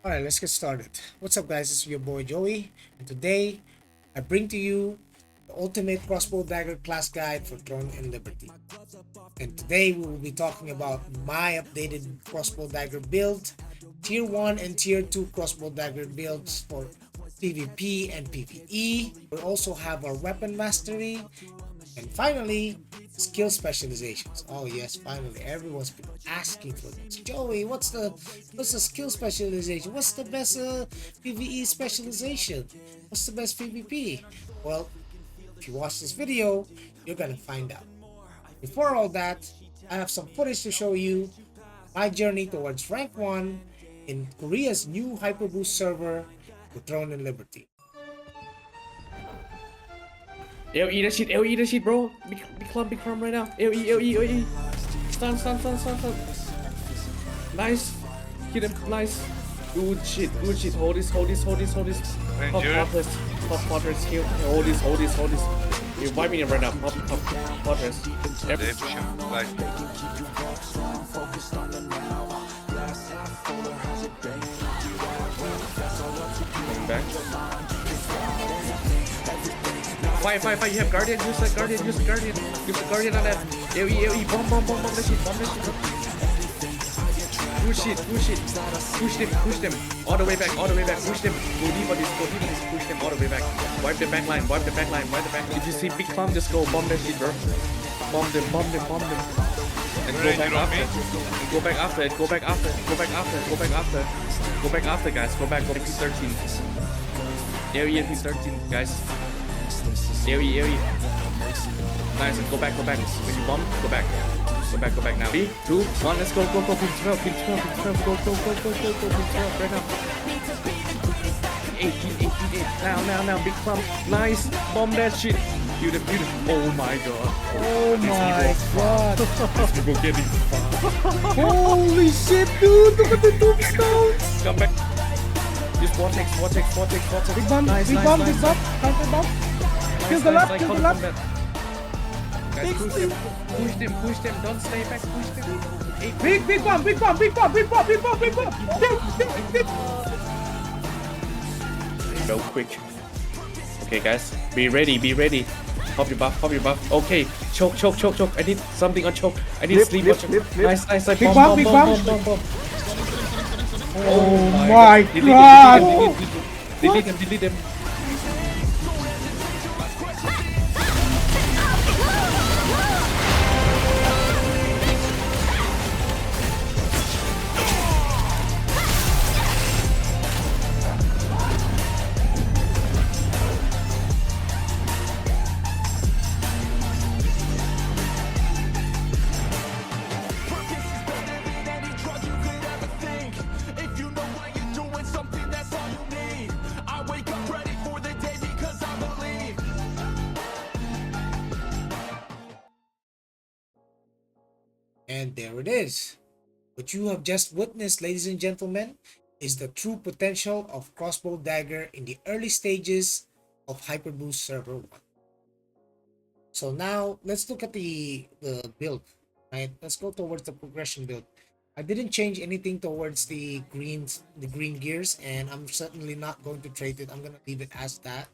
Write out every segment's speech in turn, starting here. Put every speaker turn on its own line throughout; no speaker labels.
Alright, let's get started. What's up guys, it's your boy Joey, and today I bring to you the ultimate crossbow dagger class guide for Throne and Liberty. And today we will be talking about my updated crossbow dagger build, tier 1 and tier 2 crossbow dagger builds for PvP and PvE. We'll also have our weapon mastery, and finally, skill specializations. Oh yes, finally, everyone's been asking for this. Joey, what's the skill specialization? What's the best PvE specialization? What's the best PvP? Well, if you watch this video, you're gonna find out. Before all that, I have some footage to show you my journey towards rank 1 in Korea's new Hyperboost server, the Throne and Liberty.
LE that shit, bro. Big clump right now. LE. Stun. Nice. Hit him, nice. Good shit. Hold this. Pop Potters, heal. Hold this. You're wiping it right now. Pop Potters.
Diffusion, like
Coming back. Fight. You have Guardian. Use the Guardian. Use the Guardian on that. AoE. Bomb that shit. Push them. All the way back. Push them. Go deep on this. Push them all the way back. Wipe the back line. If you see big clump, just go bomb that shit, bro. Bomb them. And go back after. Go back after, guys. Go back P13. AoE P13, guys. AoE. Nice, and go back. When you bomb, go back now. 3, 2, 1, let's go. Pin 12, go, Pin 12 right now. 18. Now, big clump. Nice, bomb that shit. Beautiful. Oh my god. People getting fucked.
Holy shit, dude! Look at the tombstones!
Come back. Just vortex.
Big bomb, counter bomb. Kill the left.
Guys, push them. Don't stay back. Push them.
Big bomb.
Go quick. Okay, guys, be ready. Pop your buff. Okay, choke. I need something on choke. I need sleep on choke. Nice.
Big bomb.
Oh
my god!
Delete them.
And there it is. What you have just witnessed, ladies and gentlemen, is the true potential of crossbow dagger in the early stages of Hyperboost server 1. So now let's look at the build, right? Let's go towards the progression build. I didn't change anything towards the green gears, and I'm certainly not going to trade it. I'm gonna leave it as that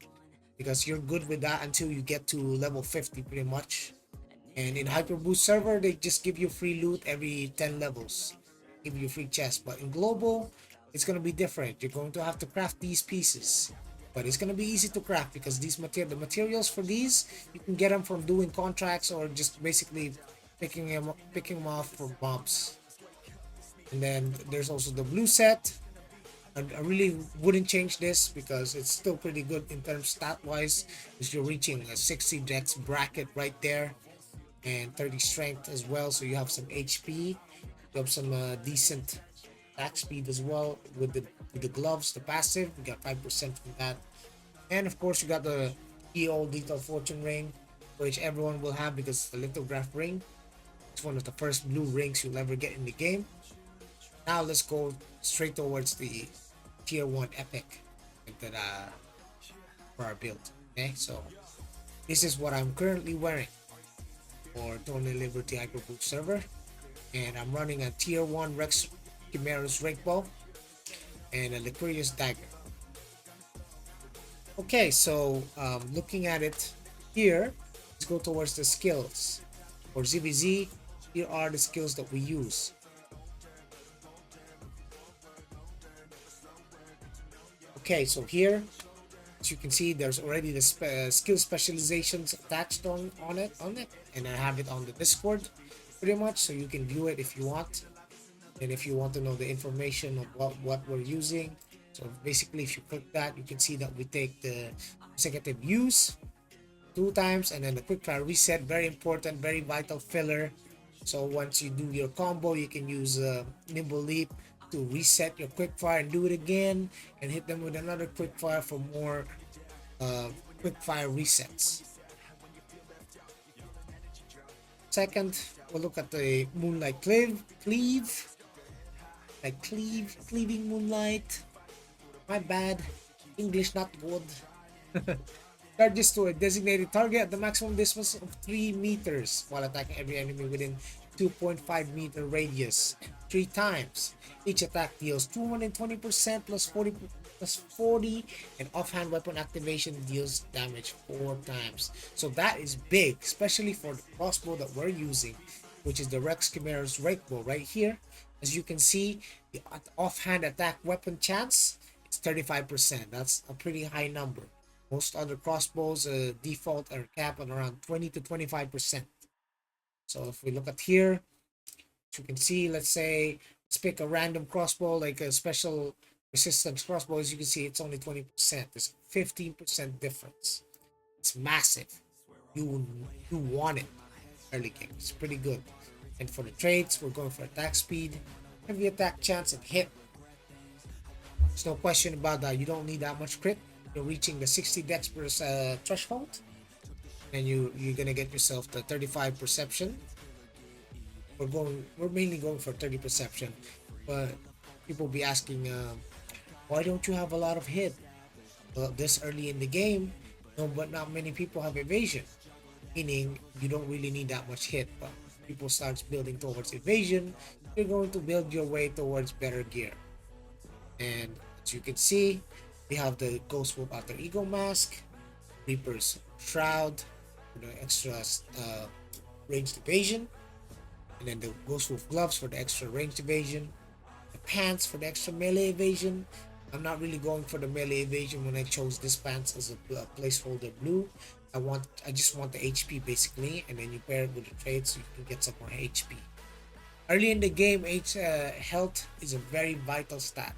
because you're good with that until you get to level 50 pretty much. And in Hyperboost server, they just give you free loot every 10 levels, give you free chests. But in global, it's gonna be different. You're going to have to craft these pieces, but it's gonna be easy to craft because the materials for these, you can get them from doing contracts or just basically picking them off from mobs. And then there's also the blue set. I really wouldn't change this because it's still pretty good in terms stat wise, because you're reaching a 60 dex bracket right there and 30 strength as well, so you have some HP, you have some decent attack speed as well with the gloves. The passive, you got 5% from that, and of course you got the old Lethal Fortune ring, which everyone will have because it's the lithograph ring. It's one of the first blue rings you'll ever get in the game. Now let's go straight towards the tier 1 epic that for our build. Okay, so this is what I'm currently wearing for Throne and Liberty Hyperboost server, and I'm running a tier 1 Rex Chimera's Rankbow. and a Liquorious Dagger. Okay, so looking at it here, let's go towards the skills. For ZVZ, here are the skills that we use. Okay, so here, as you can see, there's already the skill specializations attached on it, and I have it on the Discord pretty much, so you can view it if you want. And if you want to know the information of what we're using, so basically if you click that, you can see that we take the consecutive use 2 times, and then the quick fire reset, very important, very vital filler. So once you do your combo, you can use Nimble Leap to reset your quick fire and do it again, and hit them with another quick fire for more quick fire resets. Second, we'll look at the Moonlight Cleaving Moonlight. My bad, English not good. Charges to a designated target at the maximum distance of 3 meters while attacking every enemy within 2.5 meter radius 3 times. Each attack deals 220% plus 40, and offhand weapon activation deals damage 4 times. So that is big, especially for the crossbow that we're using, which is the Rex Chimera's Rakebow right here. As you can see, the offhand attack weapon chance is 35%. That's a pretty high number. Most other crossbows default are capped on around 20 to 25%. So if we look at here, as you can see, let's say, let's pick a random crossbow, like a special resistance crossbow. As you can see, it's only 20%. There's 15% difference. It's massive. You want it early game. It's pretty good. And for the traits, we're going for attack speed, heavy attack chance, and hit. There's no question about that. You don't need that much crit. You're reaching the 60 dex per threshold, and you're gonna get yourself the 35 perception. We're mainly going for 30 perception, but people be asking, why don't you have a lot of hit? Well, this early in the game, no, but not many people have evasion, meaning you don't really need that much hit. But people starts building towards evasion, you're going to build your way towards better gear. And as you can see, we have the Ghost Wolf Alter Ego Mask, Reaper's Shroud for the extra ranged evasion, and then the Ghost Wolf Gloves for the extra ranged evasion, the pants for the extra melee evasion. I'm not really going for the melee evasion when I chose this pants as a placeholder blue. I just want the HP basically, and then you pair it with the trade so you can get some more HP. Early in the game, health is a very vital stat,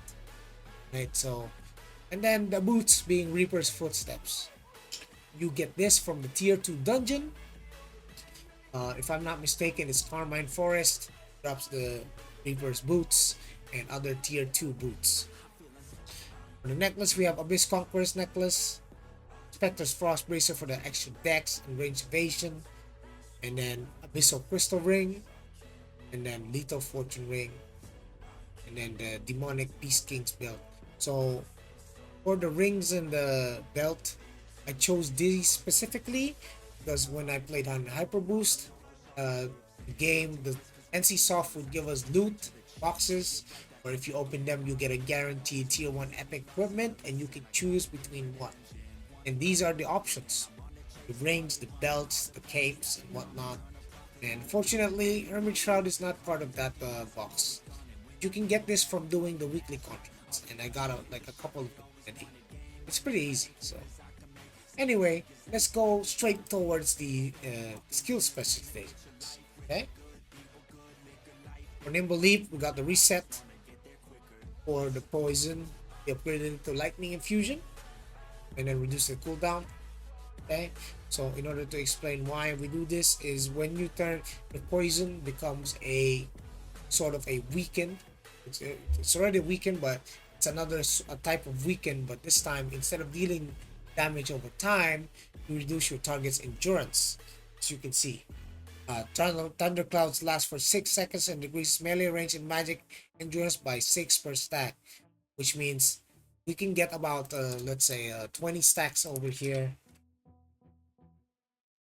right? So, and then the boots being Reaper's Footsteps. You get this from the tier 2 dungeon. If I'm not mistaken, it's Carmine Forest. Drops the Reaper's Boots and other tier 2 boots. For the necklace, we have Abyss Conqueror's Necklace, Spectre's Frost Bracer for the extra dex and range evasion, and then Abyssal Crystal Ring, and then Lethal Fortune Ring, and then the Demonic Beast King's Belt. So for the rings and the belt, I chose these specifically because when I played on Hyperboost, the NCSoft would give us loot boxes, or if you open them, you get a guaranteed tier 1 epic equipment, and you can choose between one. And these are the options: the rings, the belts, the capes, and whatnot. And fortunately, Hermit Shroud is not part of that box. You can get this from doing the weekly contracts, and I got a couple of them already. It's pretty easy. So anyway, let's go straight towards the skill specifications. Okay. For Nimble Leap, we got the reset. For the poison, we upgraded it to lightning infusion, and then reduce the cooldown. Okay, so in order to explain why we do this, is when you turn the poison becomes a sort of a weakened. It's already weakened, but it's another type of weakened. But this time, instead of dealing damage over time, you reduce your target's endurance. As you can see, Thunderclouds last for 6 seconds and decreases melee range and magic endurance by 6 per stack, which means we can get about let's say 20 stacks over here,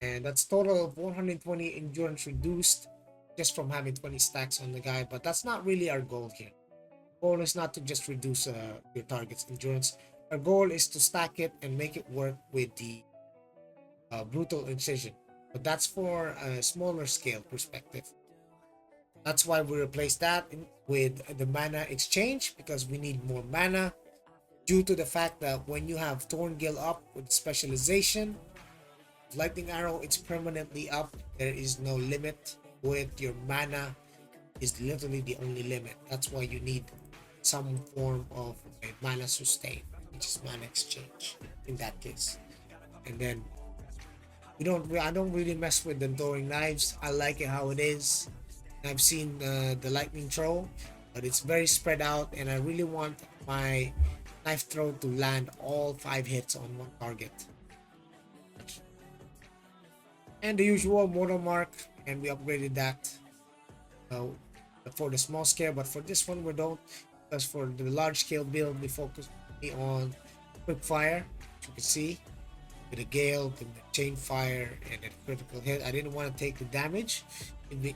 and that's total of 120 endurance reduced just from having 20 stacks on the guy. But that's not really our goal here. Goal is not to just reduce your target's endurance. Our goal is to stack it and make it work with the brutal incision. But that's for a smaller scale perspective. That's why we replaced that with the mana exchange, because we need more mana due to the fact that when you have Thorngill up with specialization, Lightning Arrow, it's permanently up. There is no limit with your mana is literally the only limit. That's why you need some form of a mana sustain, which is mana exchange in that case. And then I don't really mess with the throwing knives. I like it how it is. I've seen the lightning throw, but it's very spread out, and I really want my knife throw to land all 5 hits on one target. And the usual mortal mark, and we upgraded that for the small scale, but for this one we don't, because for the large scale build we focus on quick fire, as you can see, with a gale, with the chain fire, and a critical hit. I didn't want to take the damage,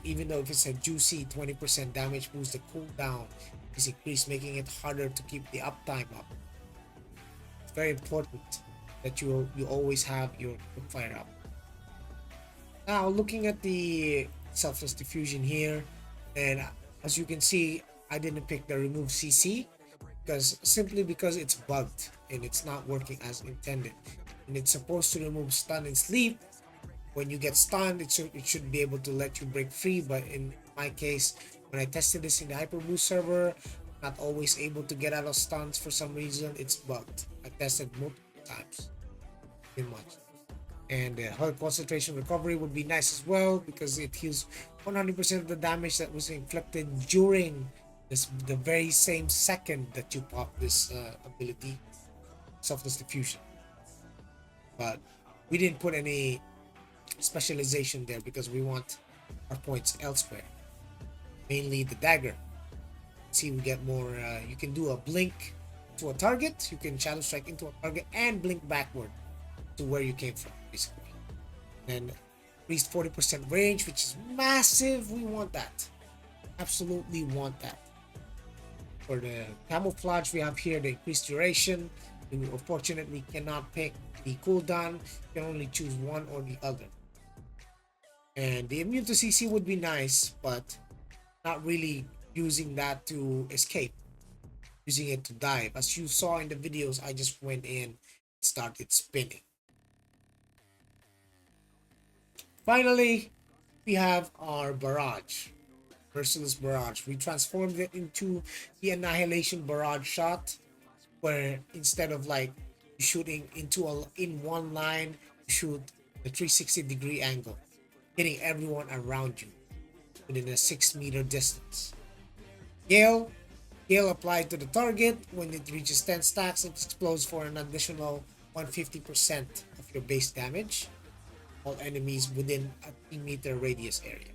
even though if it's a juicy 20% damage boost, the cooldown is increased, making it harder to keep the uptime up. It's very important that you always have your quick fire up. Now looking at the Selfless diffusion here, and as you can see, I didn't pick the remove CC simply because it's bugged and it's not working as intended, and it's supposed to remove stun and sleep. When you get stunned, it should be able to let you break free, but in my case, when I tested this in the Hyperboost server, not always able to get out of stuns for some reason. It's bugged. I tested multiple times, pretty much. And health concentration recovery would be nice as well, because it heals 100% of the damage that was inflicted during the very same second that you pop this ability, Selfless diffusion. But we didn't put any specialization there because we want our points elsewhere, mainly the dagger. See, we get more. You can do a blink to a target, you can shadow strike into a target and blink backward to where you came from, basically. And increased 40% range, which is massive. We want that, absolutely want that. For the camouflage, we have here the increased duration. You unfortunately cannot pick the cooldown, you can only choose one or the other. And the immune to CC would be nice, but not really using that to escape, using it to dive. As you saw in the videos, I just went in and started spinning. Finally, we have our barrage, Merciless Barrage. We transformed it into the Annihilation Barrage shot, where instead of like shooting in one line, you shoot a 360-degree angle, hitting everyone around you within a 6-meter distance. Gale applied to the target. When it reaches 10 stacks, it explodes for an additional 150% of your base damage. All enemies within a 3-meter radius area.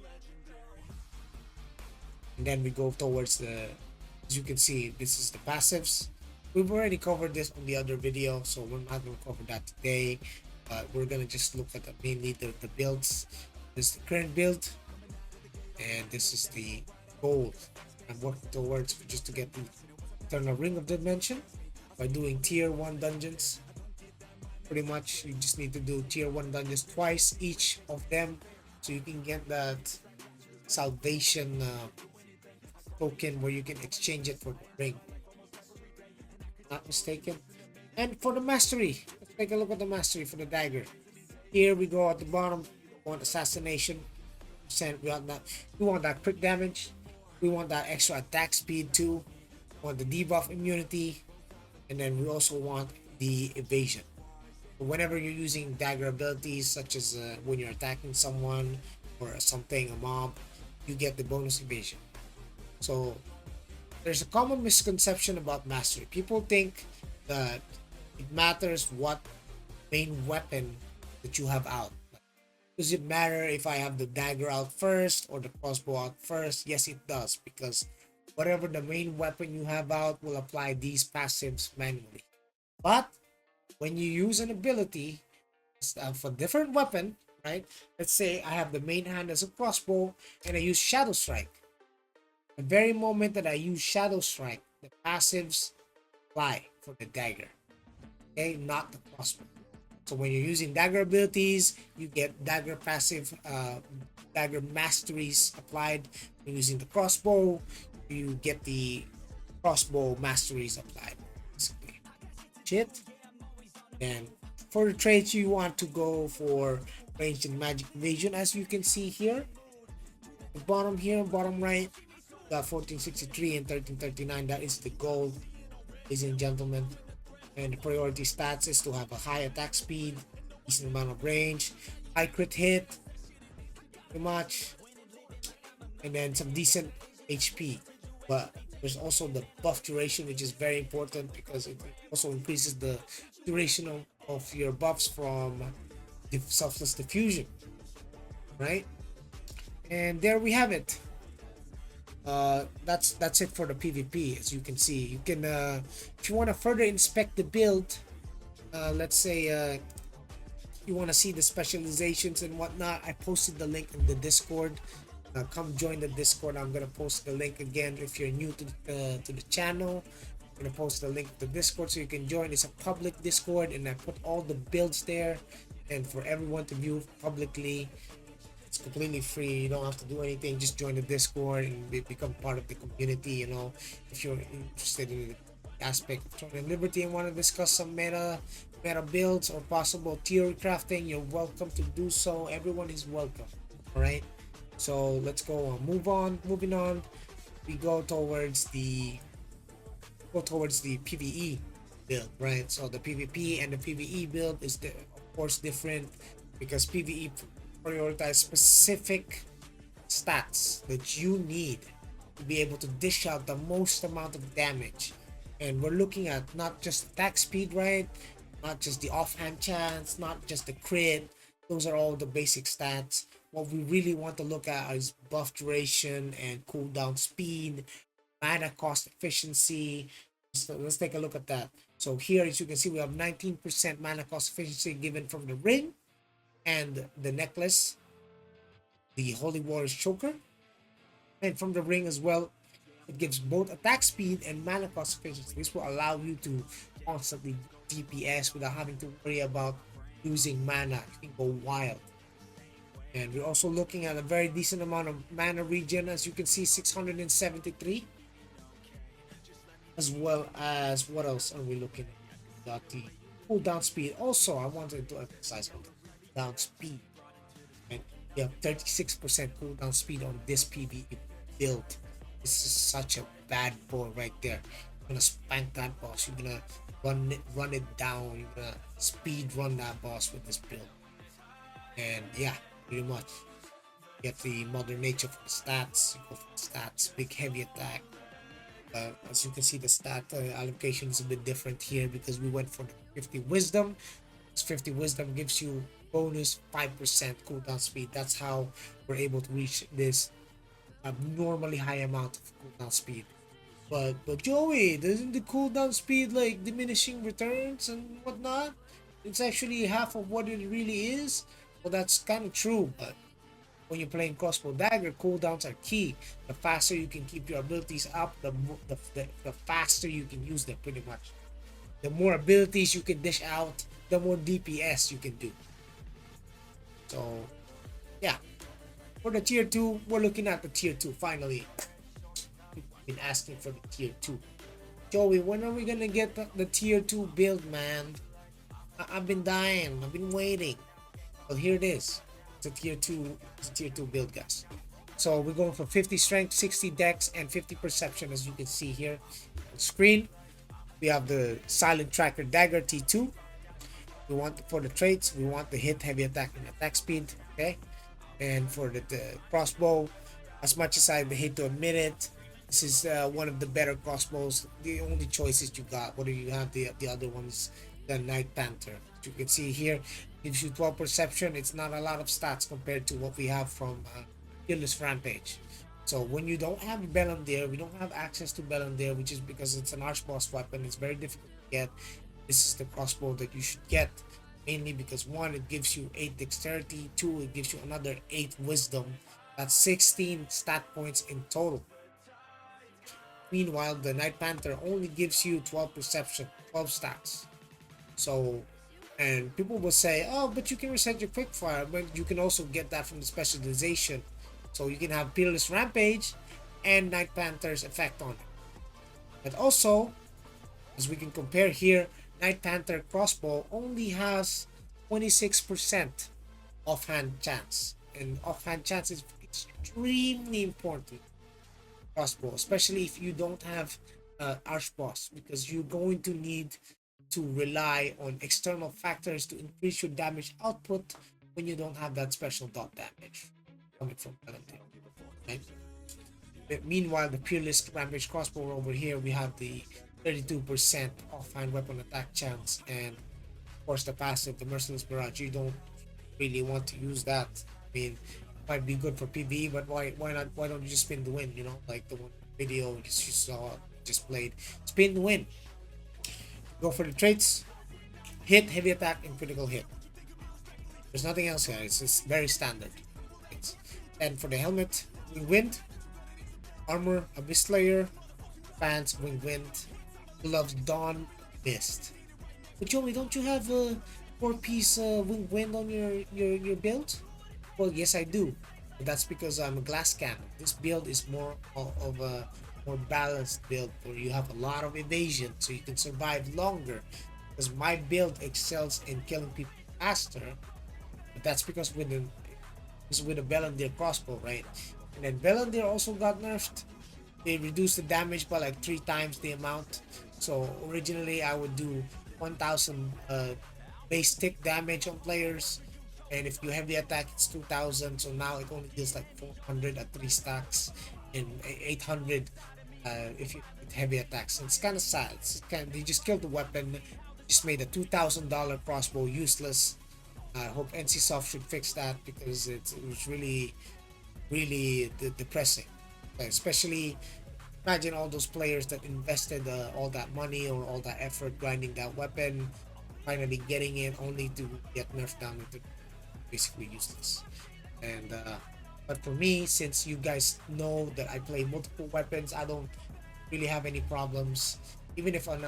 And then we go towards as you can see, this is the passives. We've already covered this on the other video, so we're not going to cover that today. But we're going to just look at mainly the builds. This is the current build, and this is the goal I'm working towards, just to get the Eternal Ring of Dimension by doing tier 1 dungeons. Pretty much you just need to do tier 1 dungeons twice each of them, so you can get that salvation token where you can exchange it for the ring, not mistaken. And for the mastery, let's take a look at the mastery for the dagger. Here we go at the bottom. We want assassination percent. We want that crit damage, we want that extra attack speed too, we want the debuff immunity, and then we also want the evasion. Whenever you're using dagger abilities, such as when you're attacking someone or something, a mob, you get the bonus evasion. So there's a common misconception about mastery. People think that it matters what main weapon that you have out. Does it matter if I have the dagger out first or the crossbow out first? Yes, it does, because whatever the main weapon you have out will apply these passives manually. But when you use an ability for different weapon, right? Let's say I have the main hand as a crossbow and I use Shadow Strike. The very moment that I use Shadow Strike, the passives apply for the dagger, okay, not the crossbow. So when you're using dagger abilities, you get dagger passive, dagger masteries applied. When you're using the crossbow, you get the crossbow masteries applied. Basically. Shit. And for the traits, you want to go for ranged and magic evasion, as you can see here. The bottom here, bottom right, got 1463 and 1339. That is the goal, ladies and gentlemen. And the priority stats is to have a high attack speed, decent amount of range, high crit hit, pretty much, and then some decent HP. But there's also the buff duration, which is very important because it also increases the duration of your buffs from the selfless diffusion, right? And there we have it. That's it for the PvP. As you can see, you can if you want to further inspect the build, let's say you want to see the specializations and whatnot, I posted the link in the Discord. Come join the Discord. I'm gonna post the link again if you're new to the channel. I'm gonna post the link to the Discord so you can join. It's a public Discord, and I put all the builds there, and for everyone to view publicly. It's completely free. You don't have to do anything. Just join the Discord and become part of the community. You know, if you're interested in the aspect of Throne and Liberty and want to discuss some meta builds or possible theory crafting, you're welcome to do so. Everyone is welcome. All right. So let's go on. Moving on. We go towards the PvE build, right? So the PvP and the PvE build is of course different because PvE prioritize specific stats that you need to be able to dish out the most amount of damage. And we're looking at not just attack speed, right? Not just the offhand chance, not just the crit. Those are all the basic stats. What we really want to look at is buff duration and cooldown speed, mana cost efficiency. So let's take a look at that. So here, as you can see, we have 19% mana cost efficiency given from the ring and the necklace, the Holy Warrior's Choker, and from the ring as well. It gives both attack speed and mana cost efficiency. This will allow you to constantly DPS without having to worry about losing mana. You can go wild. And we're also looking at a very decent amount of mana regen, as you can see, 673. As well as, what else are we looking at? Got the cooldown speed. Also, I wanted to emphasize on the cooldown speed. And you have 36% cooldown speed on this PvE build. This is such a bad boy right there. You're gonna spank that boss. You're gonna run it down. You're gonna speed run that boss with this build. And yeah, pretty much. Get the Mother Nature for the stats. You go for the stats. Big heavy attack. As you can see, the stat allocation is a bit different here because we went for the 50 wisdom. This 50 wisdom gives you bonus 5% cooldown speed. That's how we're able to reach this abnormally high amount of cooldown speed. But Joey, doesn't the cooldown speed like diminishing returns and whatnot? It's actually half of what it really is. Well, that's kind of true, but when you're playing crossbow dagger, cooldowns are key. The faster you can keep your abilities up, the faster you can use them, pretty much. The more abilities you can dish out, the more DPS you can do. So, yeah. For the tier 2, we're looking at the tier 2 finally. We've been asking for the tier 2. Joey, when are we gonna get the tier 2 build, man? I've been dying. I've been waiting. Well, here it is. It's a tier 2 build, guys. So we're going for 50 strength, 60 dex, and 50 perception, as you can see here on screen. We have the silent tracker dagger T2. We want, for the traits, we want the hit, heavy attack, and attack speed. Okay. And for the crossbow, as much as I hate to admit it, this is one of the better crossbows. The only choices you got, whether you have the other ones, the Night Panther. As you can see here, gives you 12 perception. It's not a lot of stats compared to what we have from Peerless Rampage. So when you don't have Bellandir, we don't have access to Bellandir, which is because it's an archboss weapon. It's very difficult to get. This is the crossbow that you should get, mainly because 1, it gives you 8 dexterity, 2, it gives you another 8 wisdom. That's 16 stat points in total. Meanwhile, the Night Panther only gives you 12 perception, 12 stacks. So, and people will say, oh, but you can reset your quickfire, but you can also get that from the specialization. So you can have Peerless Rampage and Night Panther's effect on it. But also, as we can compare here, Night Panther crossbow only has 26% offhand chance. And offhand chance is extremely important crossbow, especially if you don't have arch boss, because you're going to need to rely on external factors to increase your damage output when you don't have that special dot damage coming from bellandir, right? But meanwhile, the Peerless Rampage crossbow over here, we have the 32% offhand weapon attack chance, and of course the passive, the Merciless Barrage. You don't really want to use that. I mean, it might be good for PvE, but why not? Why don't you just spin the win? You know, like the one video you saw, just played. Spin the win. Go for the traits. Hit, heavy attack, and critical hit. There's nothing else here. It's just very standard. And for the helmet, Wing Wind, armor, Abyss Slayer, pants, Wing Wind, gloves, Dawn, Mist. But Joey, don't you have a 4-piece Wing Wind on your build? Well, yes, I do. But that's because I'm a glass cannon. This build is more of a more balanced build where you have a lot of evasion so you can survive longer. Because my build excels in killing people faster. But that's because with a bellandir crossbow, right? And then bellandir also got nerfed. They reduced the damage by like 3 times the amount. So originally I would do 1000 base tick damage on players, and if you heavy attack it's 2000. So now it only deals like 400 at 3 stacks and 800 if you hit heavy attacks. And it's kind of sad. They just killed the weapon, just made a $2,000 crossbow useless. I hope NCSoft should fix that, because it was really depressing. Especially imagine all those players that invested all that money or all that effort grinding that weapon, finally getting it only to get nerfed down into basically useless. And but for me, since you guys know that I play multiple weapons, I don't really have any problems. Even if an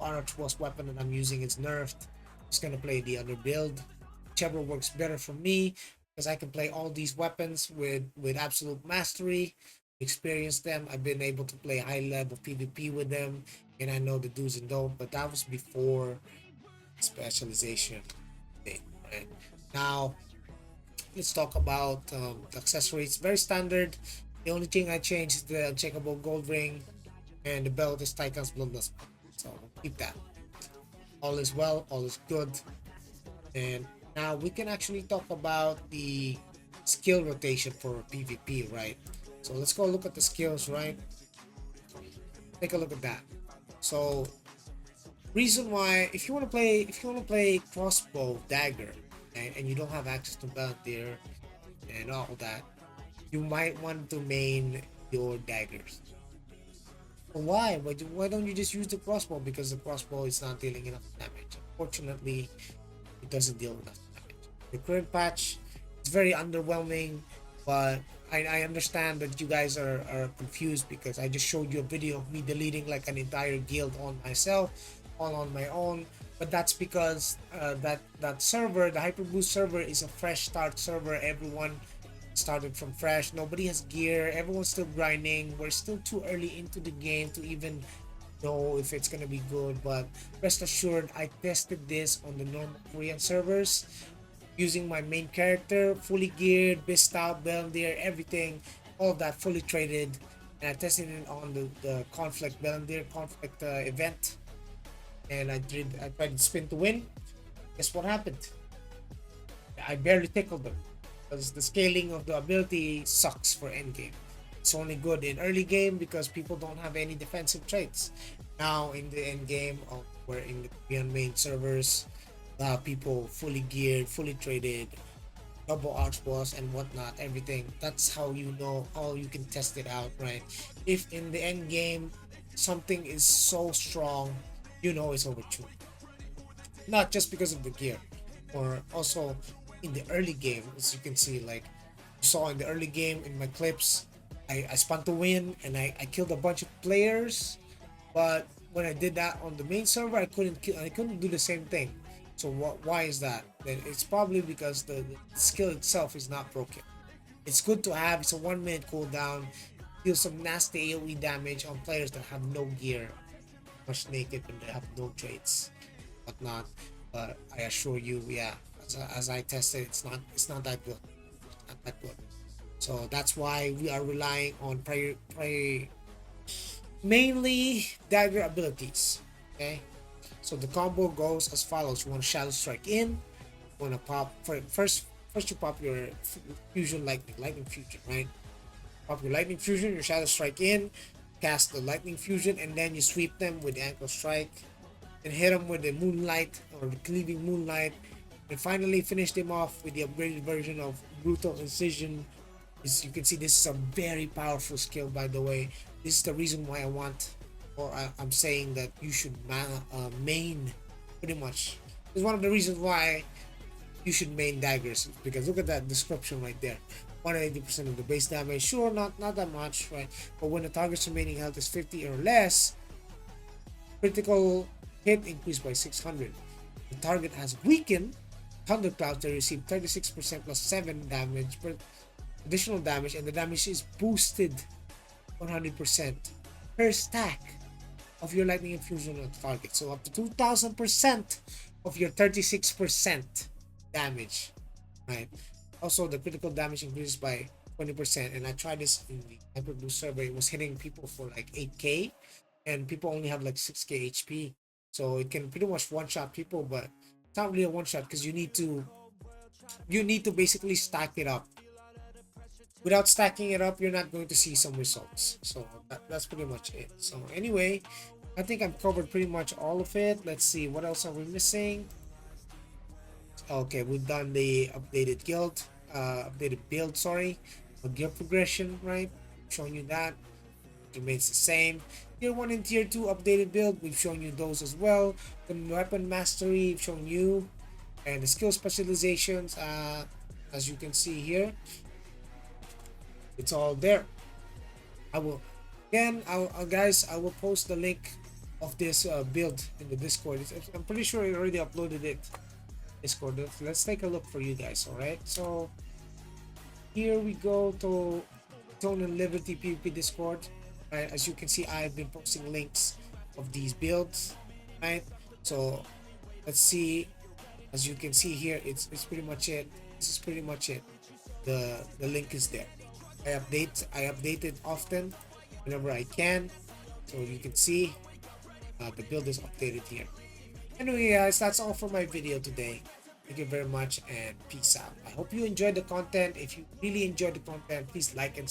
Archboss weapon that I'm using is nerfed, I'm just gonna play the other build, whichever works better for me, because I can play all these weapons with absolute mastery, experience them. I've been able to play high level PvP with them, and I know the do's and don'ts. But that was before specialization thing, right? Now let's talk about the accessories. Very standard. The only thing I changed is the uncheckable gold ring, and the belt is Titan's Bloodlust. So keep that. All is well, all is good. And now we can actually talk about the skill rotation for PvP, right? So let's go look at the skills, right? Take a look at that. So reason why, if you want to play crossbow dagger, and you don't have access to bellandir and all that, you might want to main your daggers. Well, why? Why don't you just use the crossbow? Because the crossbow is not dealing enough damage. Unfortunately, it doesn't deal enough damage. The current patch is very underwhelming, but I understand that you guys are confused, because I just showed you a video of me deleting like an entire guild on myself, all on my own. But that's because that server, the Hyperboost server, is a fresh start server. Everyone started from fresh. Nobody has gear. Everyone's still grinding. We're still too early into the game to even know if it's gonna be good. But rest assured, I tested this on the normal Korean servers using my main character, fully geared, best out, bellandir, everything, all of that fully traded. And I tested it on the conflict bellandir conflict event, and I tried to spin to win. Guess what happened? I barely tickled them, because the scaling of the ability sucks for endgame. It's only good in early game because people don't have any defensive traits. Now in the end game, we're in the Korean main servers, people fully geared, fully traded, double arch boss and whatnot, everything. That's how you know, how you can test it out, right? If in the end game something is so strong, you know it's overtuned. Not just because of the gear, or also in the early game, as you can see, like you saw in the early game in my clips, I spun to win, and I killed a bunch of players. But when I did that on the main server, I couldn't do the same thing. So why is that? Then it's probably because the skill itself is not broken. It's good to have. It's a 1 minute cooldown. Deal some nasty AoE damage on players that have no gear, much naked, and they have no traits, whatnot. But I assure you, yeah, as I tested, it's not that good. Not that good. So that's why we are relying on mainly dagger abilities. Okay, so the combo goes as follows: you want to shadow strike in, you want to pop first you pop your fusion lightning fusion, right? Pop your lightning fusion, your shadow strike in, cast the lightning fusion, and then you sweep them with the ankle strike, and hit them with the moonlight or the cleaving moonlight, and finally finish them off with the upgraded version of brutal incision. As you can see, this is a very powerful skill, by the way. This is the reason why I'm saying that you should main, pretty much. It's one of the reasons why you should main daggers, because look at that description right there. 180% of the base damage. Sure, not that much, right? But when the target's remaining health is 50 or less, critical hit increased by 600. The target has weakened. Thunderclouds, they receive 36% plus 7 damage per additional damage, and the damage is boosted 100% per stack of your lightning infusion on target. So up to 2000% of your 36% damage, right? Also, the critical damage increases by 20%. And I tried this in the Hyperboost server. It was hitting people for like 8k, and people only have like 6k HP. So it can pretty much one-shot people, but it's not really a one-shot because you need to basically stack it up. Without stacking it up, you're not going to see some results. So that's pretty much it. So anyway, I think I've covered pretty much all of it. Let's see, what else are we missing? Okay, we've done the updated build, sorry. A gear progression, right? Showing you that. It remains the same. Tier 1 and Tier 2 updated build, we've shown you those as well. The weapon mastery, we've shown you. And the skill specializations, as you can see here, it's all there. I will guys, I will post the link of this build in the Discord. I'm pretty sure I already uploaded it. Discord. Let's take a look for you guys. All right, so here we go to Tone and Liberty PvP Discord. Right, as you can see, I've been posting links of these builds, right? So let's see. As you can see here, it's pretty much it. This is pretty much it. The link is there. I update it often whenever I can, so you can see the build is updated here. Anyway guys, that's all for my video today. Thank you very much and peace out. I hope you enjoyed the content. If you really enjoyed the content, please like and